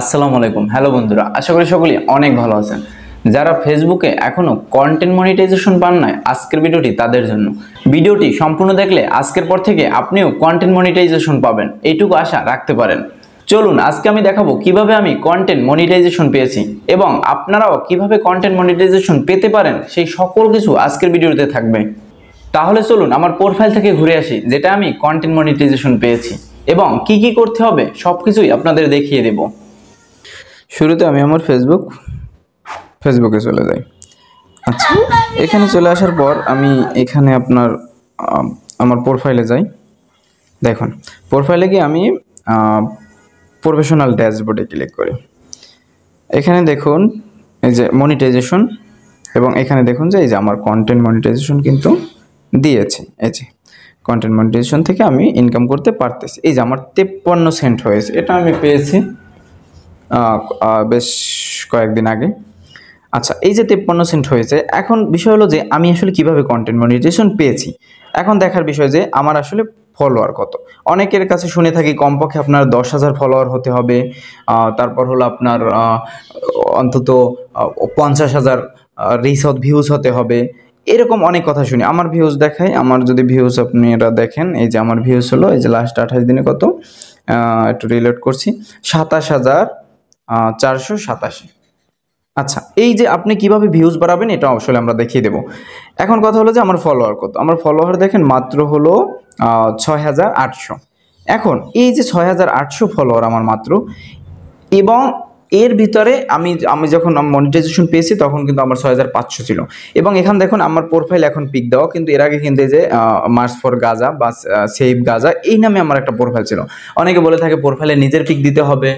আসসালামু আলাইকুম। হ্যালো বন্ধুরা, আশা করি সকলেই অনেক ভালো আছেন। যারা ফেসবুকে এখনো কন্টেন্ট মনিটাইজেশন পান নাই, আজকের ভিডিওটি তাদের জন্য। ভিডিওটি সম্পূর্ণ দেখলে আজকের পর থেকে আপনিও কন্টেন্ট মনিটাইজেশন পাবেন, এইটুকু আশা রাখতে পারেন। চলুন আজকে আমি দেখাবো কিভাবে আমি কন্টেন্ট মনিটাইজেশন পেয়েছি এবং আপনারাও কিভাবে কন্টেন্ট মনিটাইজেশন পেতে পারেন, সেই সকল কিছু আজকের ভিডিওতে থাকবে। তাহলে চলুন আমার প্রোফাইল থেকে ঘুরে আসি, যেটা আমি কন্টেন্ট মনিটাইজেশন পেয়েছি এবং কি কি করতে হবে সবকিছুই আপনাদের দেখিয়ে দেব। শুরুতে আমি আমার ফেসবুকে চলে যাই। আচ্ছা, এখানে চলে আসার পর আমি এখানে আমার প্রোফাইলে যাই। দেখুন, প্রোফাইলে গিয়ে আমি প্রফেশনাল ড্যাশবোর্ডে ক্লিক করি। এখানে দেখুন এই যে মনিটাইজেশন, এবং এখানে দেখুন যে এই যে আমার কন্টেন্ট মনিটাইজেশন কিন্তু দিয়েছে। এই যে কন্টেন্ট মনিটাইজেশন থেকে আমি ইনকাম করতে পারতেছি। এই যে আমার 53 সেন্ট হয়েছে, এটা আমি পেয়েছি বেশ কয়েকদিন আগে। আচ্ছা, এই যে 53 সেন্ট হয়েছে, এখন বিষয় হলো যে আমি আসলে কিভাবে কন্টেন্ট মনিটাইজেশন পেয়েছি। এখন দেখার বিষয় যে আমার আসলে ফলোয়ার কত। অনেকের কাছে শুনে থাকি কমপক্ষে আপনার 10,000 ফলোয়ার হতে হবে, তারপর হলো আপনার অন্তত 50,000 ভিউজ হতে হবে, এরকম অনেক কথা শুনি। আমার ভিউজ দেখাই, আমার যদি ভিউজ আপনারা দেখেন, এই যে আমার ভিউজ হলো এই যে লাস্ট 28 দিনে কত, একটু রিলোড করছি, 27,487। আচ্ছা, এই যে আপনি কিভাবে ভিউজ বাড়াবেন এটা আসলে আমরা দেখিয়ে দেব। এখন কথা হলো যে আমার ফলোয়ার কত। আমার ফলোয়ার দেখেন মাত্র হলো 6,800। এখন এই যে 6,800 ফলোয়ার আমার মাত্র, এবং এর ভিতরে আমি যখন মনিটাইজেশন পেয়েছি তখন কিন্তু আমার 6,500 ছিল। এবং এখানে দেখুন আমার প্রোফাইল এখন পিক দেওয়া, কিন্তু এর আগে কিন্তু এই যে মার্চ ফর গাজা বা সেভ গাজা এই নামে আমার একটা প্রোফাইল ছিল। অনেকে বলে থাকে প্রোফাইলে নিজের পিক দিতে হবে,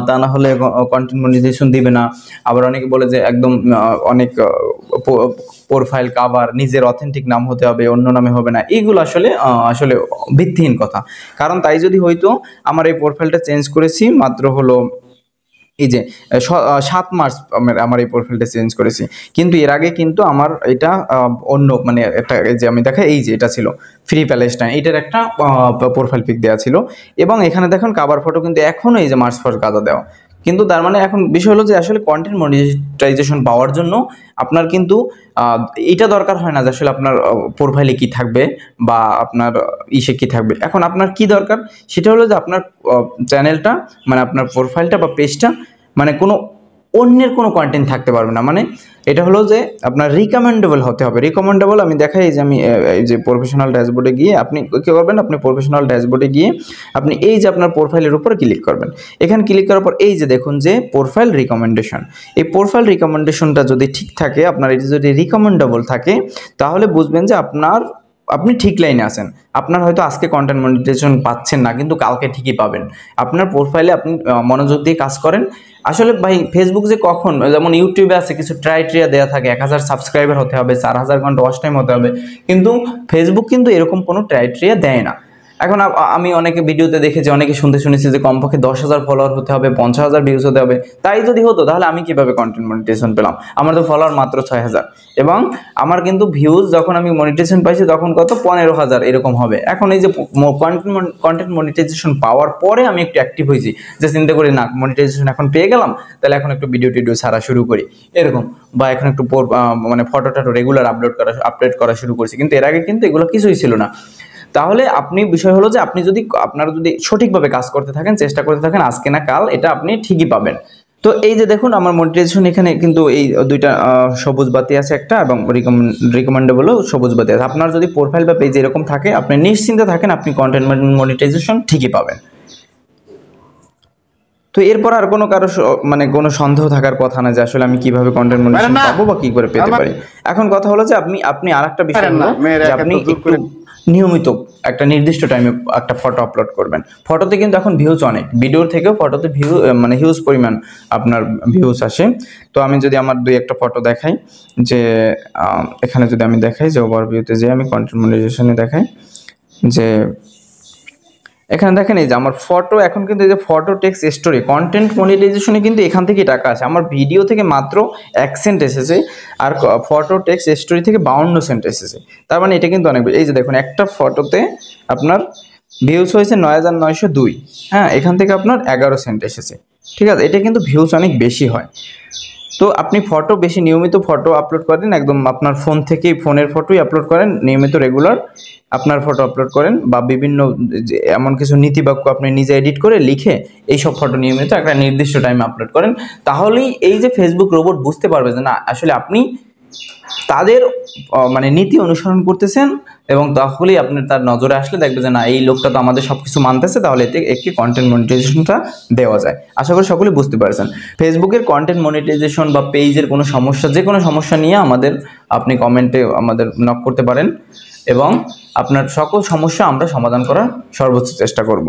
তা না হলে কন্টেন্ট মনিটাইজেশন দিবে না। আবার অনেকে বলে যে একদম অনেক প্রোফাইল কাভার নিজের অথেন্টিক নাম হতে হবে, অন্য নামে হবে না। এইগুলো আসলে ভিত্তিহীন কথা। কারণ তাই যদি হয়তো আমার এই প্রোফাইলটা চেঞ্জ করেছি মাত্র হলো এই যে 7 মার্চ আমার এই প্রোফাইলটা চেঞ্জ করেছি, কিন্তু এর আগে কিন্তু আমার এটা অন্য মানে একটা, এই যে আমি দেখাই, এই যে এটা ছিল ফ্রি প্যালেস্টাইন, এইটার একটা প্রোফাইল পিক দেওয়া ছিল। এবং এখানে দেখুন কাভার ফটো কিন্তু এখনও এই যে মার্চ ফার্স্ট গাদা দেওয়া। কিন্তু তার মানে এখন বিষয় হলো যে আসলে কন্টেন্ট মনিটাইজেশন পাওয়ার জন্য আপনার কিন্তু এটা দরকার হয় না যে আসলে আপনার প্রোফাইলে কি থাকবে বা আপনার ইসে কি থাকবে। এখন আপনার কি দরকার, সেটা হলো যে আপনার চ্যানেলটা, মানে আপনার প্রোফাইলটা বা পেজটা, মানে কোনো অন্যের কোনো কন্টেন্ট থাকতে পারবে না। মানে এটা হলো যে আপনার রিকমেন্ডেবল হতে হবে। রিকমেন্ডেবল আমি দেখাই, এই যে আমি এই যে প্রফেশনাল ড্যাশবোর্ডে গিয়ে আপনি কী করবেন, আপনি প্রফেশনাল ড্যাশবোর্ডে গিয়ে আপনি এই যে আপনার প্রোফাইলের উপর ক্লিক করবেন। এখানে ক্লিক করার পর এই যে দেখুন যে প্রোফাইল রিকমেন্ডেশন, এই প্রোফাইল রিকমেন্ডেশনটা যদি ঠিক থাকে, আপনার এটা যদি রিকমেন্ডেবল থাকে, তাহলে বুঝবেন যে আপনি ঠিক লাইনে আছেন। আপনার হয়তো আজকে কন্টেন্ট মনিটাইজেশন পাচ্ছেন না, কিন্তু কালকে ঠিকই পাবেন। আপনার প্রোফাইলে আপনি মনোযোগ দিয়ে কাজ করেন। আসলে ভাই ফেসবুক যে কখন, যেমন ইউটিউবে আছে কিছু ক্রাইটেরিয়া দেওয়া থাকে, 1000 সাবস্ক্রাইবার হতে হবে, 4000 ঘন্টা ওয়াচ টাইম হতে হবে, কিন্তু ফেসবুক কিন্তু এরকম কোনো ক্রাইটেরিয়া দেয় না। এখন আমি অনেকে ভিডিওতে দেখেছি, অনেকে শুনেছি যে কমপক্ষে 10,000 ফলোয়ার হতে হবে, 50,000 ভিউজ হতে হবে। তাই যদি হতো তাহলে আমি কিভাবে কন্টেন্ট মনিটাইজেশন পেলাম? আমার তো ফলোয়ার মাত্র 6,000, এবং আমার কিন্তু ভিউজ যখন আমি মনিটাইজেশন পাইছি তখন কত 15,000 এরকম হবে। এখন এই যে কন্টেন্ট মনিটাইজেশন পাওয়ার পরে আমি একটু অ্যাক্টিভ হয়েছি, যে চিন্তা করি না মনিটাইজেশন এখন পেয়ে গেলাম, তাহলে এখন একটু ভিডিও ছাড়া শুরু করি এরকম, বা এখন একটু মানে ফটোটা রেগুলার আপলোড করা শুরু করছি। কিন্তু এর আগে কিন্তু এগুলো কিছুই ছিল না। তাহলে বিষয় হলো যে আপনারা যদি সঠিকভাবে কাজ করতে থাকেন, চেষ্টা করতে থাকেন, আজকে না কাল এটা আপনি ঠিকই পাবেন। তো এই যে দেখুন আমার মনিটাইজেশন এখানে কিন্তু এই দুইটা সবুজ বাতি আছে একটা, এবং রিকমেন্ডেবলও সবুজ বাতি আছে। আপনার যদি প্রোফাইল বা পেজ এরকম থাকে, আপনি নিশ্চিন্তে থাকেন, আপনি কন্টেন্ট মনিটাইজেশন ঠিকই পাবেন। তো এরপর আর মানে কোনো সন্দেহ থাকার কথা না যে আসলে আমি কিভাবে কন্টেন্ট মনিটাইজেশন পাবো বা কি করে পেতে পারি। এখন কথা হলো যে আপনি আরেকটা বিষয় হলো যে আপনি একটু নিয়মিত একটা নির্দিষ্ট টাইমে একটা ফটো আপলোড করবেন। ফটোতে কিন্তু এখন ভিউজ অনেক, ভিডিওর থেকেও ফটোতে মানে হিউজ পরিমাণ আপনার ভিউজ আসে। তো আমি যদি আমার দুই একটা ফটো দেখাই, যে এখানে যদি আমি দেখাই যে ওভারভিউতে যে আমি কন্টেন্ট মনিটাইজেশনে দেখাই, যে এখানে দেখেন এই যে আমার ফটো, এখন কিন্তু এই যে ফটো টেক্সট স্টোরি কন্টেন্ট মনিটাইজেশনে কিন্তু এখান থেকেই টাকা আসে। আমার ভিডিও থেকে মাত্র 1 সেন্ট এসেছে, আর ফটো টেক্সট স্টোরি থেকে 52 সেন্ট এসেছে। তার মানে এটা কিন্তু অনেক। এই যে দেখুন একটা ফটোতে আপনার ভিউজ হয়েছে 9,902, হ্যাঁ, এখান থেকে আপনার 11 সেন্ট এসেছে। ঠিক আছে, এটা কিন্তু ভিউজ অনেক বেশি হয়। তো আপনি ফটো বেশি নিয়মিত ফটো আপলোড করেন, একদম আপনার ফোন থেকেই ফোনের ফটোই আপলোড করেন নিয়মিত রেগুলার, আপনার ফটো আপলোড করেন বা বিভিন্ন এমন কিছু নীতিবাক্য আপনি নিজে এডিট করে লিখে এইসব ফটো নিয়মিত একটা নির্দিষ্ট টাইমে আপলোড করেন, তাহলেই এই যে ফেসবুক রোবট বুঝতে পারবে যে না আসলে আপনি তাদের মানে নীতি অনুসরণ করতেছেন, এবং তাহলেই আপনি তার নজরে আসলে দেখবে যে না এই লোকটা তো আমাদের সব কিছু মানতেছে, তাহলে এতে একটি কন্টেন্ট মনিটাইজেশনটা দেওয়া যায়। আশা করি সকলেই বুঝতে পারছেন। ফেসবুকের কন্টেন্ট মনিটাইজেশন বা পেজের কোনো সমস্যা, যে কোনো সমস্যা নিয়ে আপনি কমেন্টে আমাদের নক করতে পারেন, এবং আপনার সকল সমস্যা আমরা সমাধান করার সর্বোচ্চ চেষ্টা করব।